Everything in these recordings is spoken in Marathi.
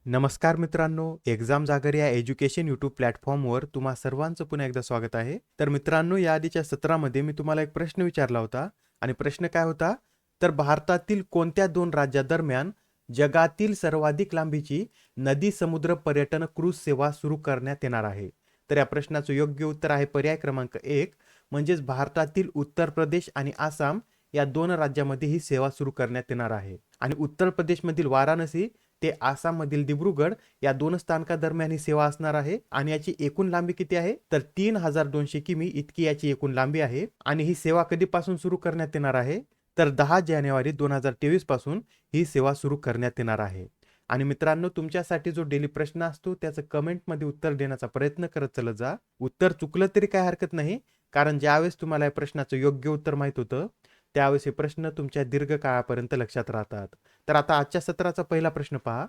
नमस्कार मित्रांनो, एक्झाम जागर या एज्युकेशन यूट्यूब प्लॅटफॉर्मवर तुम्हा सर्वांचं पुन्हा एकदा स्वागत आहे. तर मित्रांनो, या आधीच्या सत्रामध्ये मी तुम्हाला एक प्रश्न विचारला होता आणि प्रश्न काय होता? तर भारतातील कोणत्या दोन राज्यादरम्यान जगातील सर्वाधिक लांबीची नदी समुद्र पर्यटन क्रूझ सेवा सुरू करण्यात येणार आहे? तर या प्रश्नाचं योग्य उत्तर आहे पर्याय क्रमांक 1, म्हणजेच भारतातील उत्तर प्रदेश आणि आसाम या दोन राज्यामध्ये ही सेवा सुरू करण्यात येणार आहे. आणि उत्तर प्रदेशमधील वाराणसी ते आसाममधील दिब्रुगड या दोन स्थानकादरम्यान ही सेवा असणार आहे आणि याची एकूण लांबी किती आहे? तर 3200 किमी इतकी याची एकूण लांबी आहे. आणि ही सेवा कधीपासून सुरू करण्यात येणार आहे? तर 10 जानेवारी 2023 पासून ही सेवा सुरू करण्यात येणार आहे. आणि मित्रांनो, तुमच्यासाठी जो डेली प्रश्न असतो त्याचं कमेंटमध्ये उत्तर देण्याचा प्रयत्न करत चलत जा. उत्तर चुकलं तरी काय हरकत नाही, कारण ज्यावेळेस तुम्हाला या प्रश्नाचं योग्य उत्तर माहित होतं त्यावेळेस हे प्रश्न तुमच्या दीर्घ काळापर्यंत लक्षात राहतात. तर आता आजच्या सत्राचा पहिला प्रश्न पहा.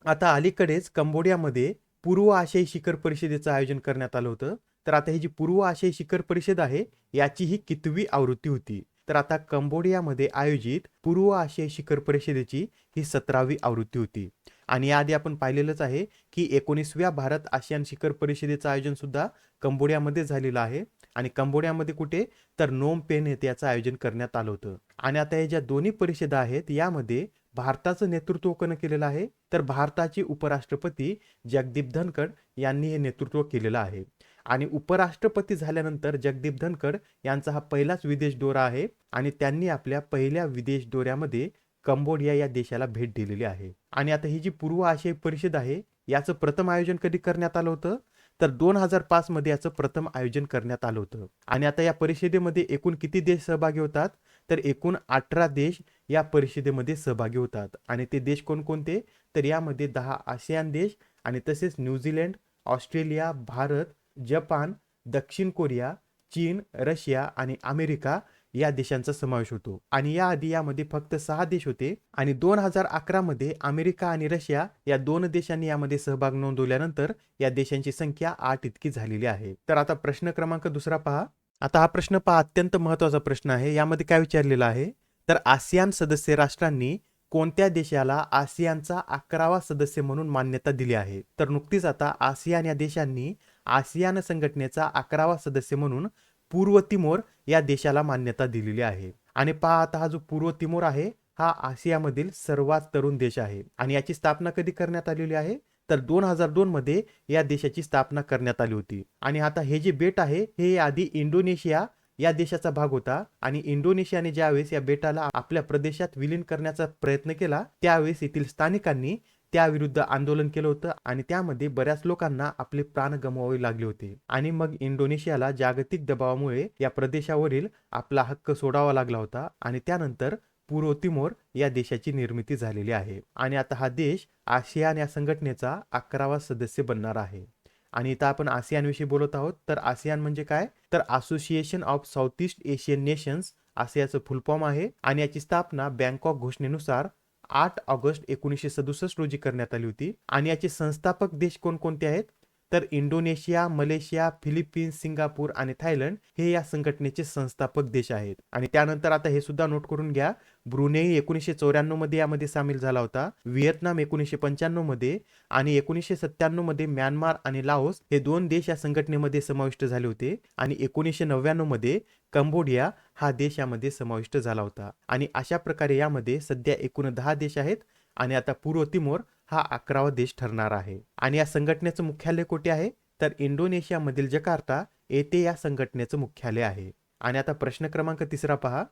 आता अलीकडेच कंबोडियामध्ये पूर्व आशियाई शिखर परिषदेचं आयोजन करण्यात आलं होतं. तर आता ही जी पूर्व आशियाई शिखर परिषद आहे याची ही कितवी आवृत्ती होती? तर आता कंबोडियामध्ये आयोजित पूर्व आशियाई शिखर परिषदेची ही 17वी आवृत्ती होती. आणि याआधी आपण पाहिलेलंच आहे की 19व्या भारत आशियान शिखर परिषदेचं आयोजन सुद्धा कंबोडियामध्ये झालेलं आहे. आणि कंबोडियामध्ये कुठे? तर नोम पेन येथे याचं आयोजन करण्यात आलं होतं. आणि आता या ज्या दोन्ही परिषदा आहेत यामध्ये भारताचं नेतृत्व कोण केलेलं आहे? तर भारताचे उपराष्ट्रपती जगदीप धनखड यांनी हे नेतृत्व केलेलं आहे. आणि उपराष्ट्रपती झाल्यानंतर जगदीप धनखड यांचा हा पहिलाच विदेश दौरा आहे आणि त्यांनी आपल्या पहिल्या विदेश दौऱ्यामध्ये कंबोडिया या देशाला भेट दिलेली आहे. आणि आता ही जी पूर्व आशियाई परिषद आहे याचं प्रथम आयोजन कधी करण्यात आलं होतं? तर 2005 मध्ये याचं प्रथम आयोजन करण्यात आलं होतं. आणि आता या परिषदेमध्ये एकूण किती देश सहभागी होतात? तर एकूण 18 देश या परिषदेमध्ये सहभागी होतात. आणि ते देश कोणकोणते? तर यामध्ये 10 आसियान देश आणि तसेच न्यूझीलंड, ऑस्ट्रेलिया, भारत, जपान, दक्षिण कोरिया, चीन, रशिया आणि अमेरिका या देशांचा समावेश होतो. आणि याआधी यामध्ये फक्त 6 देश होते आणि 2011 मध्ये अमेरिका आणि रशिया या दोन देशांनी यामध्ये सहभाग नोंदवल्यानंतर या देशांची संख्या 8 इतकी झालेली आहे. तर आता प्रश्न क्रमांक दुसरा पहा. आता हा प्रश्न पहा, अत्यंत महत्त्वाचा प्रश्न आहे. यामध्ये काय विचारलेलं आहे? तर आसियान सदस्य राष्ट्रांनी कोणत्या देशाला आसियानचा 11वा सदस्य म्हणून मान्यता दिली आहे? तर नुकतीच आता आसियान या देशांनी आसियान संघटनेचा 11वा सदस्य म्हणून पूर्व तिमोर या देशाला मान्यता दिलेली आहे. आणि पहा, आता हा जो पूर्व तिमोर आहे हा आशियामधील सर्वात तरुण देश आहे आणि याची स्थापना कधी करण्यात आलेली आहे? तर 2002 मध्ये या देशाची स्थापना करण्यात आली होती. आणि आता हे जे बेट आहे हे आधी इंडोनेशिया या देशाचा भाग होता आणि इंडोनेशियाने ज्यावेळेस या बेटाला आपल्या प्रदेशात विलीन करण्याचा प्रयत्न केला त्यावेळेस येथील स्थानिकांनी त्याविरुद्ध आंदोलन केलं होतं आणि त्यामध्ये बऱ्याच लोकांना आपले प्राण गमवावे लागले होते. आणि मग इंडोनेशियाला जागतिक दबावामुळे या प्रदेशावरील आपला हक्क सोडावा लागला होता आणि त्यानंतर पूर्व तिमोर या देशाची निर्मिती झालेली आहे. आणि आता हा देश आसियान या संघटनेचा 11वा सदस्य बनणार आहे. आणि इथं आपण आसियान विषयी बोलत आहोत. तर आसियान म्हणजे काय? तर association of south east Asian nations असे याचं फुल फॉर्म आहे. आणि याची स्थापना बँकॉक घोषणेनुसार 8 ऑगस्ट 1967 रोजी करण्यात आली होती. आणि याचे संस्थापक देश कोणकोणते आहेत? तर इंडोनेशिया, मलेशिया, फिलिपिन्स, सिंगापूर आणि थायलंड हे या संघटनेचे संस्थापक देश आहेत. आणि त्यानंतर आता हे सुद्धा नोट करून घ्या, ब्रुनेई 1994 मध्ये यामध्ये सामील झाला होता, व्हिएतनाम 1995 मध्ये आणि 1997 मध्ये म्यानमार आणि लाओस हे दोन देश या संघटनेमध्ये समाविष्ट झाले होते. आणि 1999 मध्ये कंबोडिया हा देश यामध्ये समाविष्ट झाला होता. आणि अशा प्रकारे यामध्ये सध्या एकूण 10 देश आहेत आणि आता पूर्व तिमोर हा 11वा देश ठरणार आहे. आणि या संघटनेचं मुख्यालय कुठे आहे? तर इंडोनेशियामधील जकार्ता येथे या संघटनेचं मुख्यालय आहे. आणि आता प्रश्न क्रमांक तिसरा पहा.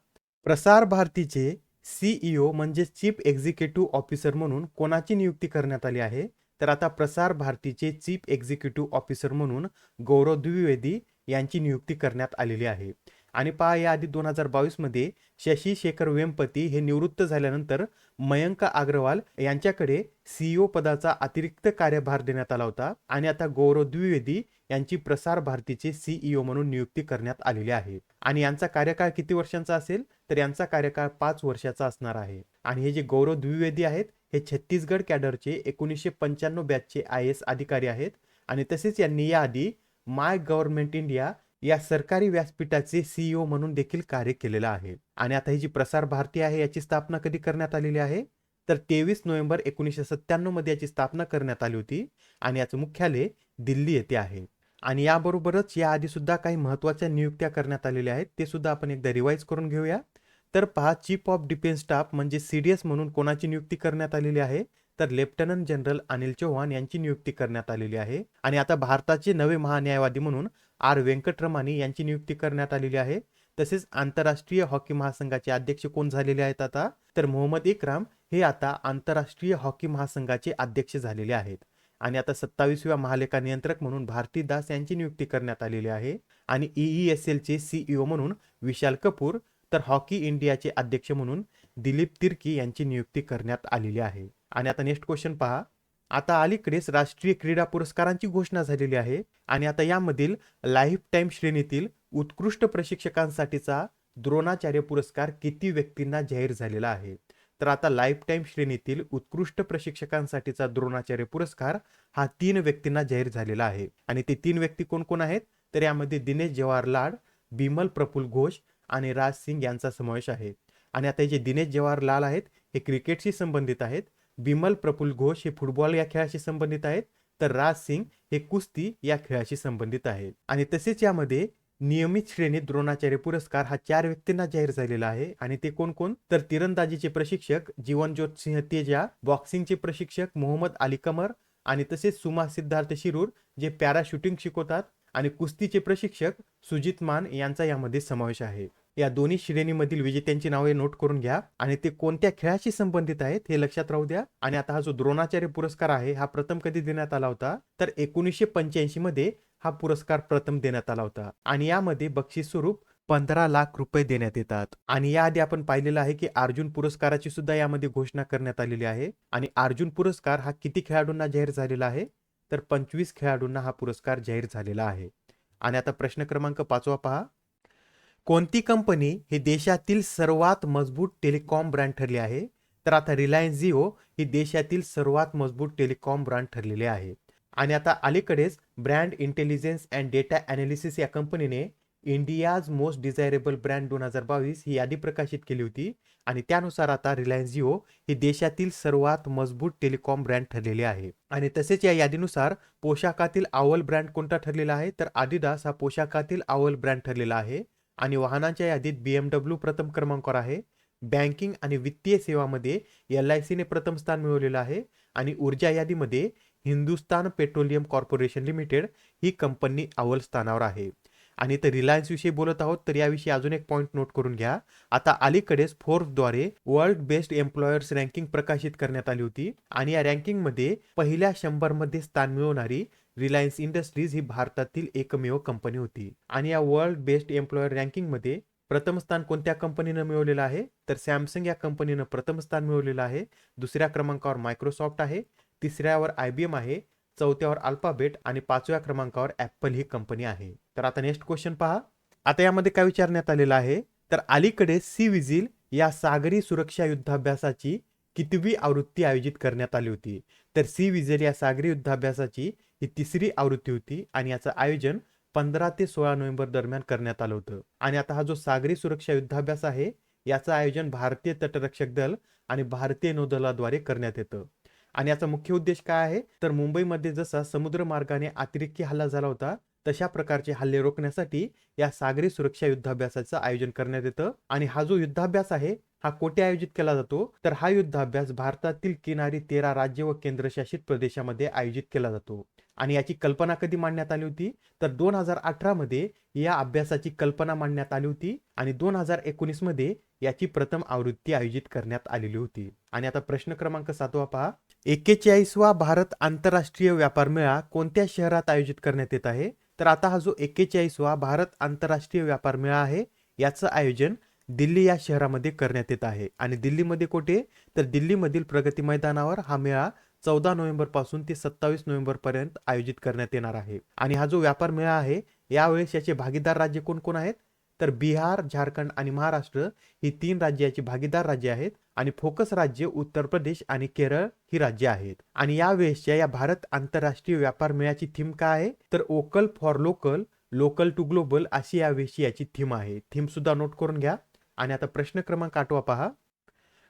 प्रसार भारतीचे सीईओ म्हणजे चीफ एक्झिक्युटिव्ह ऑफिसर म्हणून कोणाची नियुक्ती करण्यात आली आहे? तर आता प्रसार भारतीचे चीफ एक्झिक्युटिव्ह ऑफिसर म्हणून गौरव द्विवेदी यांची नियुक्ती करण्यात आलेली आहे. आणि पहा, याआधी 2022 मध्ये शशी शेखर वेम्पती हे निवृत्त झाल्यानंतर मयंक अग्रवाल यांच्याकडे सीईओ पदाचा अतिरिक्त कार्यभार देण्यात आला होता. आणि आता गौरव द्विवेदी यांची प्रसार भारतीचे सीईओ म्हणून नियुक्ती करण्यात आलेली आहे. आणि यांचा कार्यकाळ किती वर्षांचा असेल? तर यांचा कार्यकाळ 5 वर्षाचा असणार आहे. आणि हे जे गौरव द्विवेदी आहेत हे छत्तीसगड कॅडरचे 1995 बॅचचे IAS अधिकारी आहेत. आणि तसेच यांनी याआधी माय गव्हर्नमेंट इंडिया या सरकारी व्यासपीठाचे सीईओ म्हणून देखील कार्य केलेलं आहे. आणि आता ही जी प्रसार भारती आहे याची स्थापना कधी करण्यात आलेली आहे? तर 23 नोव्हेंबर 1997 मध्ये याची स्थापना करण्यात आली होती आणि याचं मुख्यालय दिल्ली येथे आहे. आणि याबरोबरच याआधी सुद्धा काही महत्त्वाच्या नियुक्त्या करण्यात आलेल्या आहेत, ते सुद्धा आपण एकदा रिवाईज करून घेऊया. तर पहा, चीफ ऑफ डिफेन्स स्टाफ म्हणजे सीडीएस म्हणून कोणाची नियुक्ती करण्यात आलेली आहे, तर लेफ्टनंट जनरल अनिल चौहान यांची नियुक्ती करण्यात आलेली आहे. आणि आता भारताचे नवे महान्यायवादी म्हणून आर व्यंकटरमानी यांची नियुक्ती करण्यात आलेली आहे. तसेच आंतरराष्ट्रीय हॉकी महासंघाचे अध्यक्ष कोण झालेले आहेत आता, तर मोहम्मद इक्राम हे आता आंतरराष्ट्रीय हॉकी महासंघाचे अध्यक्ष झालेले आहेत. आणि आता 27व्या महालेखा नियंत्रक म्हणून भारती दास यांची नियुक्ती करण्यात आलेली आहे. आणि EESLचे CEO म्हणून विशाल कपूर, तर हॉकी इंडियाचे अध्यक्ष म्हणून दिलीप तिर्की यांची नियुक्ती करण्यात आलेली आहे. आणि आता नेक्स्ट क्वेश्चन पहा. आता अलीकडेच राष्ट्रीय क्रीडा पुरस्कारांची घोषणा झालेली आहे आणि आता यामधील लाईफ टाईम श्रेणीतील उत्कृष्ट प्रशिक्षकांसाठीचा द्रोणाचार्य पुरस्कार किती व्यक्तींना जाहीर झालेला आहे. तर आता लाईफ टाईम श्रेणीतील उत्कृष्ट प्रशिक्षकांसाठीचा द्रोणाचार्य पुरस्कार हा 3 व्यक्तींना जाहीर झालेला आहे. आणि ते 3 व्यक्ती कोण कोण आहेत, तर यामध्ये दिनेश जवाहर लाड, बिमल प्रफुल्ल घोष आणि राज सिंग यांचा समावेश आहे. आणि आता जे दिनेश जवाहर लाल आहेत हे क्रिकेटशी संबंधित आहेत, बिमल प्रफुल्ल घोष हे फुटबॉल या खेळाशी संबंधित आहेत, तर राज सिंग हे कुस्ती या खेळाशी संबंधित आहेत. आणि तसेच यामध्ये नियमित श्रेणीत द्रोणाचार्य पुरस्कार हा 4 व्यक्तींना जाहीर झालेला आहे. आणि ते कोण कोण, तर तिरंदाजीचे प्रशिक्षक जीवनज्योत सिंह तेजा, बॉक्सिंगचे प्रशिक्षक मोहम्मद अली कमर आणि तसेच सुमा सिद्धार्थ शिरूर जे पॅराशूटिंग शिकवतात, आणि कुस्तीचे प्रशिक्षक सुजित मान यांचा यामध्ये समावेश आहे. या दोन्ही श्रेणीमधील विजेत्यांची नावे नोट करून घ्या आणि ते कोणत्या खेळाशी संबंधित आहेत हे लक्षात राहू द्या. आणि आता हा जो द्रोणाचार्य पुरस्कार आहे हा प्रथम कधी देण्यात आला होता, तर 1985 मध्ये हा पुरस्कार प्रथम देण्यात आला होता. आणि यामध्ये बक्षीस स्वरूप 15 लाख रुपये देण्यात येतात. आणि याआधी आपण पाहिलेलं आहे की अर्जुन पुरस्काराची सुद्धा यामध्ये घोषणा करण्यात आलेली आहे. आणि अर्जुन पुरस्कार हा किती खेळाडूंना जाहीर झालेला आहे, तर 25 खेळाडूंना हा पुरस्कार जाहीर झालेला आहे. आणि आता प्रश्न क्रमांक 5 पहा. कोणती कंपनी ही देशातील सर्वात मजबूत टेलिकॉम ब्रँड ठरली आहे, तर आता रिलायन्स जिओ ही देशातील सर्वात मजबूत टेलिकॉम ब्रँड ठरलेले आहे. आणि आता अलीकडेच brand intelligence and data analysis या कंपनीने इंडियाज मोस्ट डिझायरेबल ब्रँड 2022 ही यादी प्रकाशित केली होती. आणि त्यानुसार आता रिलायन्स जिओ ही देशातील सर्वात मजबूत टेलिकॉम ब्रँड ठरलेली आहे. आणि तसेच या यादीनुसार पोशाखातील अव्वल ब्रँड कोणता ठरलेला आहे, तर आदिदास हा पोशाखातील अव्वल ब्रँड ठरलेला आहे. आणि वाहनांच्या यादीत BMW प्रथम क्रमांकावर आहे. बँकिंग आणि वित्तीय सेवामध्ये LICने प्रथम स्थान मिळवलेलं आहे. आणि ऊर्जा यादीमध्ये हिंदुस्तान पेट्रोलियम कॉर्पोरेशन लिमिटेड ही कंपनी अव्वल स्थानावर आहे. आणि तर रिलायन्स विषयी बोलत आहोत, तर याविषयी अजून एक पॉईंट नोट करून घ्या. आता अलीकडेच फोर्ब्सद्वारे वर्ल्ड बेस्ट एम्प्लॉयर्स रँकिंग प्रकाशित करण्यात आली होती. आणि या रँकिंगमध्ये पहिल्या 100 मध्ये स्थान मिळवणारी रिलायन्स इंडस्ट्रीज ही भारतातील एकमेव कंपनी होती. आणि या वर्ल्ड बेस्ट एम्प्लॉयर रँकिंगमध्ये प्रथम स्थान कोणत्या कंपनीनं मिळवलेलं आहे, तर सॅमसंग या कंपनीनं प्रथम स्थान मिळवलेलं आहे. दुसऱ्या क्रमांकावर मायक्रोसॉफ्ट आहे, तिसऱ्यावर IBM आहे, चौथ्यावर अल्फाबेट आणि 5व्या क्रमांकावर ॲपल ही कंपनी आहे. तर आता नेक्स्ट क्वेश्चन पहा. आता यामध्ये काय विचारण्यात आलेलं आहे, तर अलीकडे सी विजिल या सागरी सुरक्षा युद्धाभ्यासाची कितवी आवृत्ती आयोजित करण्यात आली होती. तर सी विजिल या सागरी युद्धाभ्यासाची ही 3री आवृत्ती होती आणि याचं आयोजन 15 ते 16 नोव्हेंबर दरम्यान करण्यात आलं होतं. आणि आता हा जो सागरी सुरक्षा युद्धाभ्यास आहे याचं आयोजन भारतीय तटरक्षक दल आणि भारतीय नौदलाद्वारे करण्यात येतं. आणि याचा मुख्य उद्देश काय आहे, तर मुंबईमध्ये जसा समुद्र मार्गाने अतिरेकी हल्ला झाला होता तशा प्रकारचे हल्ले रोखण्यासाठी या सागरी सुरक्षा युद्धाभ्यासाचं आयोजन करण्यात येतं. आणि हा जो युद्धाभ्यास आहे हा कोठे आयोजित केला जातो, तर हा युद्धाभ्यास भारतातील किनारी 13 राज्य व केंद्रशासित प्रदेशामध्ये आयोजित केला जातो. आणि याची कल्पना कधी मांडण्यात आली होती, तर 2018 मध्ये या अभ्यासाची कल्पना मांडण्यात आली होती आणि 2019 मध्ये याची प्रथम आवृत्ती आयोजित करण्यात आलेली होती. आणि आता प्रश्न क्रमांक 7 पहा. 41वा भारत आंतरराष्ट्रीय व्यापार मेळा कोणत्या शहरात आयोजित करण्यात येत आहे, तर आता हा जो 41वा भारत आंतरराष्ट्रीय व्यापार मेळा आहे याचं आयोजन दिल्ली या शहरामध्ये करण्यात येत आहे. आणि दिल्लीमध्ये कुठे, तर दिल्लीमधील प्रगती मैदानावर हा मेळा 14 नोव्हेंबर पासून ते 27 नोव्हेंबर पर्यंत आयोजित करण्यात येणार आहे. आणि हा जो व्यापार मेळा आहे यावेळेस याचे भागीदार राज्य कोण कोण आहेत, तर बिहार, झारखंड आणि महाराष्ट्र ही 3 राज्याची भागीदार राज्य आहेत. आणि फोकस राज्य उत्तर प्रदेश आणि केरळ ही राज्य आहेत. आणि यावेळेसच्या या भारत आंतरराष्ट्रीय व्यापार मेळ्याची थीम काय आहे, तर vocal for local, local to global अशी यावेळेसची याची थीम आहे. थीम सुद्धा नोट करून घ्या. आणि आता प्रश्न क्रमांक 8 पहा.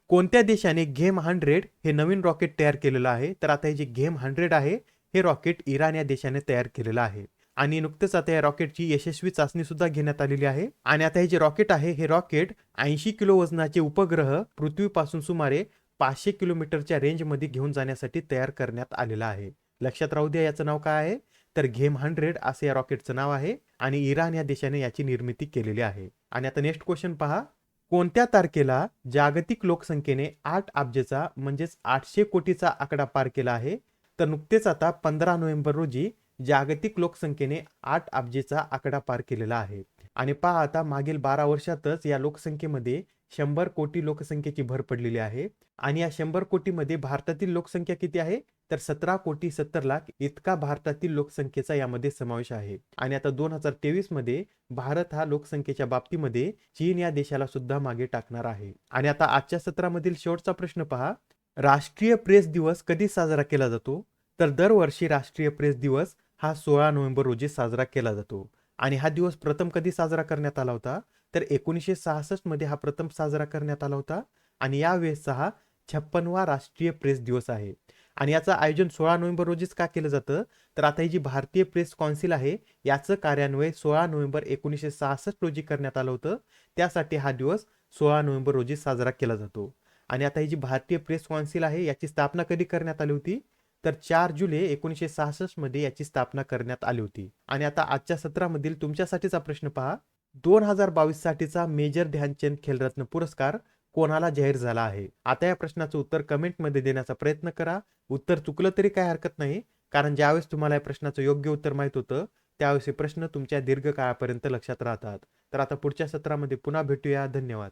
कोणत्या देशाने घेम 100 हे नवीन रॉकेट तयार केलेलं आहे? तर आता हे जे घेम 100 आहे हे रॉकेट इराण या देशाने तयार केलेलं आहे. आणि नुकतेच आता या रॉकेटची यशस्वी चाचणी सुद्धा घेण्यात आलेली आहे. आणि आता हे जे रॉकेट आहे हे रॉकेट 80 किलो वजनाचे उपग्रह पृथ्वीपासून सुमारे 500 किलोमीटरच्या रेंजमध्ये घेऊन जाण्यासाठी तयार करण्यात आलेला आहे. लक्षात राहू द्या याचं नाव काय आहे? तर घेम 100 असं या रॉकेटचं नाव आहे आणि इराण या देशाने याची निर्मिती केलेली आहे. आणि आता नेक्स्ट क्वेश्चन पहा. कोणत्या तारखेला जागतिक लोकसंख्येने 8 अब्जचा म्हणजेच 800 कोटीचा आकडा पार केला आहे? तर नुकतेच आता 15 नोव्हेंबर रोजी जागतिक लोकसंख्येने 8 अब्जचा आकडा पार केलेला आहे. आणि पहा आता मागील 12 वर्षातच या लोकसंख्येमध्ये 100 कोटी लोकसंख्येची भर पडलेली आहे. आणि या 100 कोटीमध्ये भारतातील लोकसंख्या किती आहे? तर 17 कोटी 70 लाख इतका भारतातील लोकसंख्येचा यामध्ये समावेश आहे. आणि आता 2023 मध्ये भारत हा लोकसंख्येच्या बाबतीमध्ये चीन या देशाला सुद्धा मागे टाकणार आहे. आणि आता आजच्या सत्रामधील शेवटचा प्रश्न पहा. राष्ट्रीय प्रेस दिवस कधी साजरा केला जातो? तर दरवर्षी राष्ट्रीय प्रेस दिवस हा 16 नोव्हेंबर रोजी साजरा केला जातो. आणि हा दिवस प्रथम कधी साजरा करण्यात आला होता? तर 1966 मध्ये हा प्रथम साजरा करण्यात आला होता. आणि यावेळेसचा हा 56वा राष्ट्रीय प्रेस दिवस आहे. आणि याचं आयोजन 16 नोव्हेंबर रोजीच का केलं जातं? तर आता ही जी भारतीय प्रेस कौन्सिल आहे याचं कार्यान्वयन 16 नोव्हेंबर 1966 रोजी करण्यात आलं होतं. त्यासाठी हा दिवस 16 नोव्हेंबर रोजी साजरा केला जातो. आणि आता ही जी भारतीय प्रेस कौन्सिल आहे याची स्थापना कधी करण्यात आली होती? तर 4 जुलै 1966 मध्ये याची स्थापना करण्यात आली होती. आणि आता आजच्या सत्रामधील तुमच्यासाठीचा प्रश्न पहा. 2022 साठीचा मेजर ध्यानचंद खेलरत्न पुरस्कार कोणाला जाहीर झाला आहे? आता या प्रश्नाचं उत्तर कमेंटमध्ये देण्याचा प्रयत्न करा. उत्तर चुकलं तरी काही हरकत नाही, कारण ज्यावेळेस तुम्हाला या प्रश्नाचं योग्य उत्तर माहित होतं त्यावेळेस हे प्रश्न तुमच्या दीर्घकाळापर्यंत लक्षात राहतात. तर आता पुढच्या सत्रामध्ये पुन्हा भेटूया. धन्यवाद.